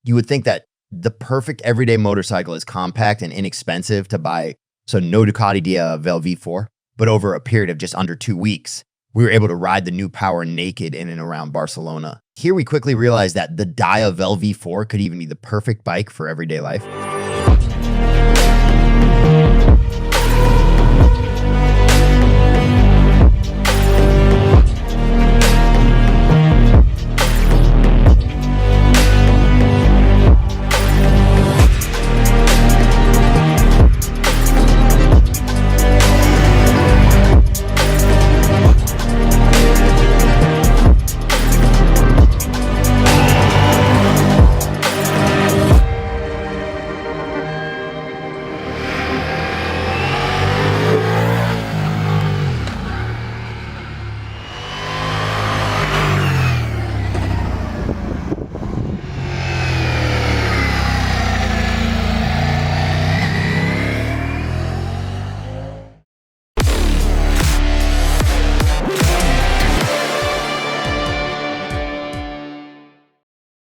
You would think that the perfect everyday motorcycle is compact and inexpensive to buy, so no Ducati Diavel V4, but over a period of just under 2 weeks, we were able to ride the new power naked in and around Barcelona. Here we quickly realized that the Diavel V4 could even be the perfect bike for everyday life.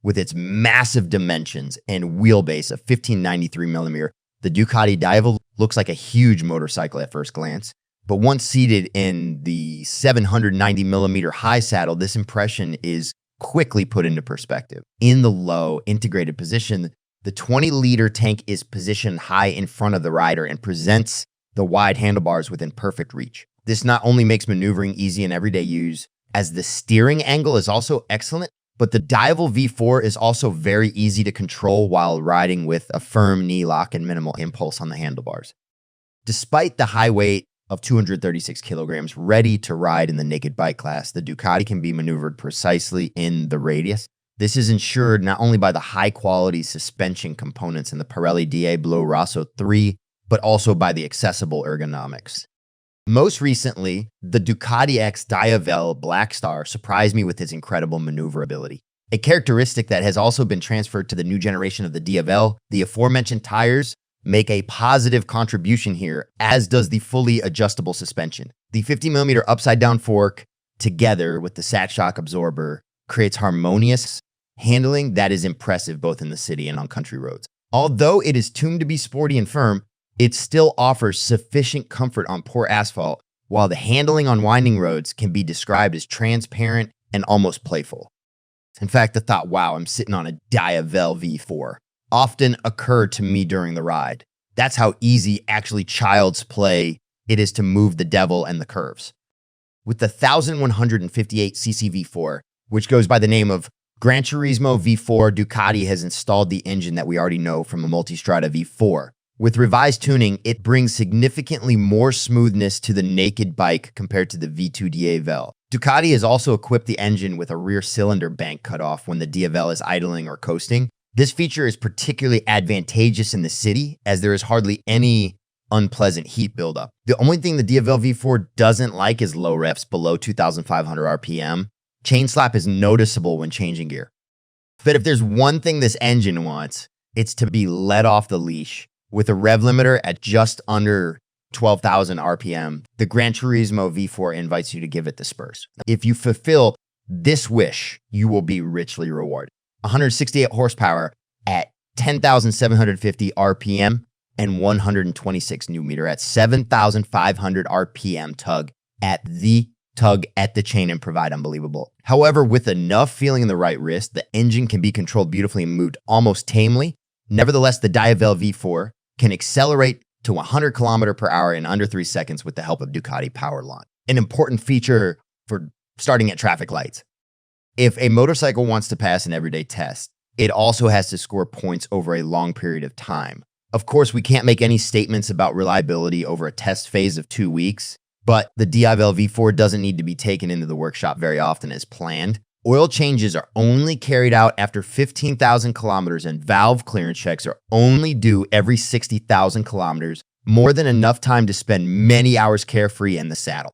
With its massive dimensions and wheelbase of 1593mm, the Ducati Diavel looks like a huge motorcycle at first glance. But once seated in the 790mm high saddle, this impression is quickly put into perspective. In the low, integrated position, the 20-liter tank is positioned high in front of the rider and presents the wide handlebars within perfect reach. This not only makes maneuvering easy in everyday use, as the steering angle is also excellent, but the Diavel V4 is also very easy to control while riding with a firm knee lock and minimal impulse on the handlebars. Despite the high weight of 236 kilograms ready to ride in the naked bike class, the Ducati can be maneuvered precisely in the radius. This is ensured not only by the high-quality suspension components in the Pirelli Diablo Rosso 3, but also by the accessible ergonomics. Most recently, the Ducati X Diavel Black Star surprised me with its incredible maneuverability. A characteristic that has also been transferred to the new generation of the Diavel, the aforementioned tires make a positive contribution here, as does the fully adjustable suspension. The 50mm upside-down fork, together with the sat shock absorber, creates harmonious handling that is impressive both in the city and on country roads. Although it is tuned to be sporty and firm, it still offers sufficient comfort on poor asphalt, while the handling on winding roads can be described as transparent and almost playful. In fact, the thought, wow, I'm sitting on a Diavel V4, often occurred to me during the ride. That's how easy actually child's play it is to move the devil and the curves. With the 1158cc V4, which goes by the name of Gran Turismo V4, Ducati has installed the engine that we already know from a Multistrada V4. With revised tuning, it brings significantly more smoothness to the naked bike compared to the V2 Diavel. Ducati has also equipped the engine with a rear cylinder bank cutoff when the Diavel is idling or coasting. This feature is particularly advantageous in the city, as there is hardly any unpleasant heat buildup. The only thing the Diavel V4 doesn't like is low revs below 2,500 RPM. Chain slap is noticeable when changing gear. But if there's one thing this engine wants, it's to be let off the leash. With a rev limiter at just under 12,000 RPM, the Gran Turismo V4 invites you to give it the spurs. If you fulfill this wish, you will be richly rewarded. 168 horsepower at 10,750 RPM and 126 Nm at 7,500 RPM tug at the chain and provide unbelievable. However, with enough feeling in the right wrist, the engine can be controlled beautifully and moved almost tamely. Nevertheless, the Diavel V4 can accelerate to 100 km/h in under 3 seconds with the help of Ducati Power Launch, an important feature for starting at traffic lights. If a motorcycle wants to pass an everyday test, it also has to score points over a long period of time. Of course, we can't make any statements about reliability over a test phase of 2 weeks, but the Diavel V4 doesn't need to be taken into the workshop very often as planned. Oil changes are only carried out after 15,000 kilometers, and valve clearance checks are only due every 60,000 kilometers, more than enough time to spend many hours carefree in the saddle.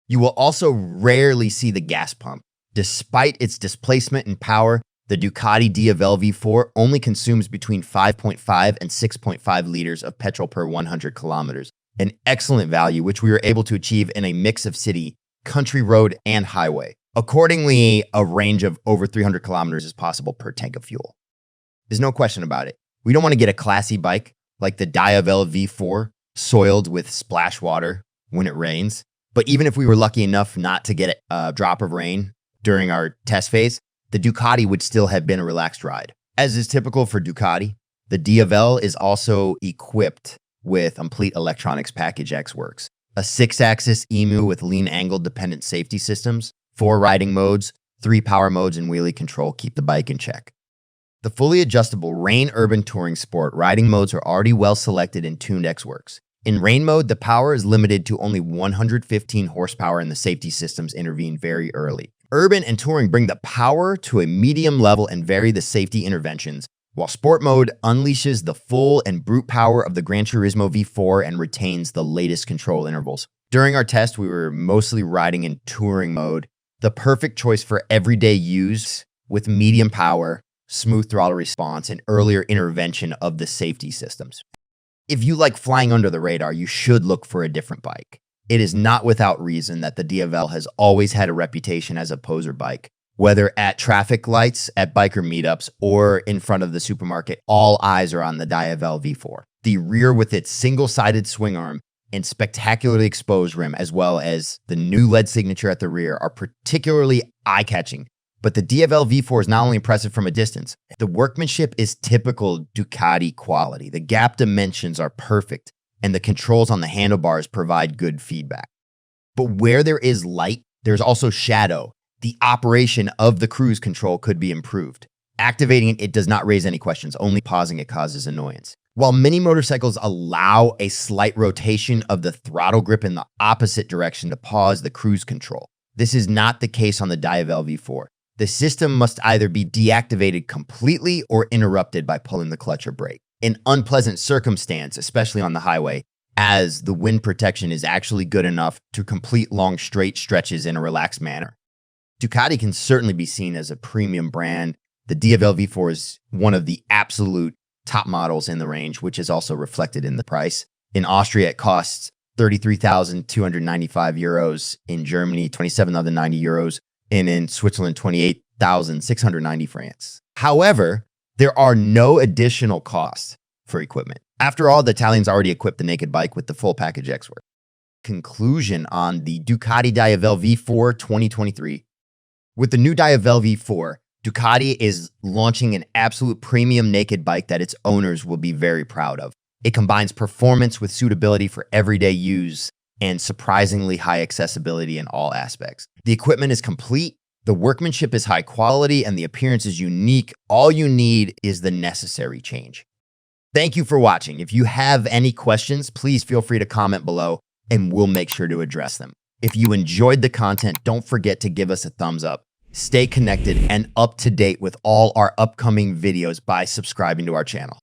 You will also rarely see the gas pump. Despite its displacement and power, the Ducati Diavel V4 only consumes between 5.5 and 6.5 liters of petrol per 100 kilometers, an excellent value which we were able to achieve in a mix of city, country road, and highway. Accordingly, a range of over 300 kilometers is possible per tank of fuel. There's no question about it. We don't want to get a classy bike like the Diavel V4 soiled with splash water when it rains. But even if we were lucky enough not to get a drop of rain during our test phase, the Ducati would still have been a relaxed ride. As is typical for Ducati, the Diavel is also equipped with complete electronics package X Works, a 6-axis EMU with lean angle dependent safety systems, 4 riding modes, 3 power modes, and wheelie control keep the bike in check. The fully adjustable Rain Urban Touring Sport riding modes are already well selected and tuned X Works. In rain mode, the power is limited to only 115 horsepower and the safety systems intervene very early. Urban and Touring bring the power to a medium level and vary the safety interventions, while Sport mode unleashes the full and brute power of the Gran Turismo V4 and retains the latest control intervals. During our test, we were mostly riding in Touring mode, the perfect choice for everyday use with medium power, smooth throttle response, and earlier intervention of the safety systems. If you like flying under the radar, you should look for a different bike. It is not without reason that the Diavel has always had a reputation as a poser bike. Whether at traffic lights, at biker meetups, or in front of the supermarket, all eyes are on the Diavel V4. The rear with its single-sided swing arm and spectacularly exposed rim, as well as the new LED signature at the rear, are particularly eye-catching. But the Diavel V4 is not only impressive from a distance, the workmanship is typical Ducati quality. The gap dimensions are perfect, and the controls on the handlebars provide good feedback. But where there is light, there's also shadow. The operation of the cruise control could be improved. Activating it does not raise any questions, only pausing it causes annoyance. While many motorcycles allow a slight rotation of the throttle grip in the opposite direction to pause the cruise control, this is not the case on the Diavel V4. The system must either be deactivated completely or interrupted by pulling the clutch or brake. An unpleasant circumstance, especially on the highway, as the wind protection is actually good enough to complete long straight stretches in a relaxed manner. Ducati can certainly be seen as a premium brand. The Diavel V4 is one of the absolute top models in the range, which is also reflected in the price. In Austria, it costs 33,295 euros. In Germany, 27,090 euros. And in Switzerland, 28,690 francs. However, there are no additional costs for equipment. After all, the Italians already equipped the naked bike with the full package X Works. Conclusion on the Ducati Diavel V4 2023. With the new Diavel V4, Ducati is launching an absolute premium naked bike that its owners will be very proud of. It combines performance with suitability for everyday use and surprisingly high accessibility in all aspects. The equipment is complete, the workmanship is high quality, and the appearance is unique. All you need is the necessary change. Thank you for watching. If you have any questions, please feel free to comment below and we'll make sure to address them. If you enjoyed the content, don't forget to give us a thumbs up. Stay connected and up to date with all our upcoming videos by subscribing to our channel.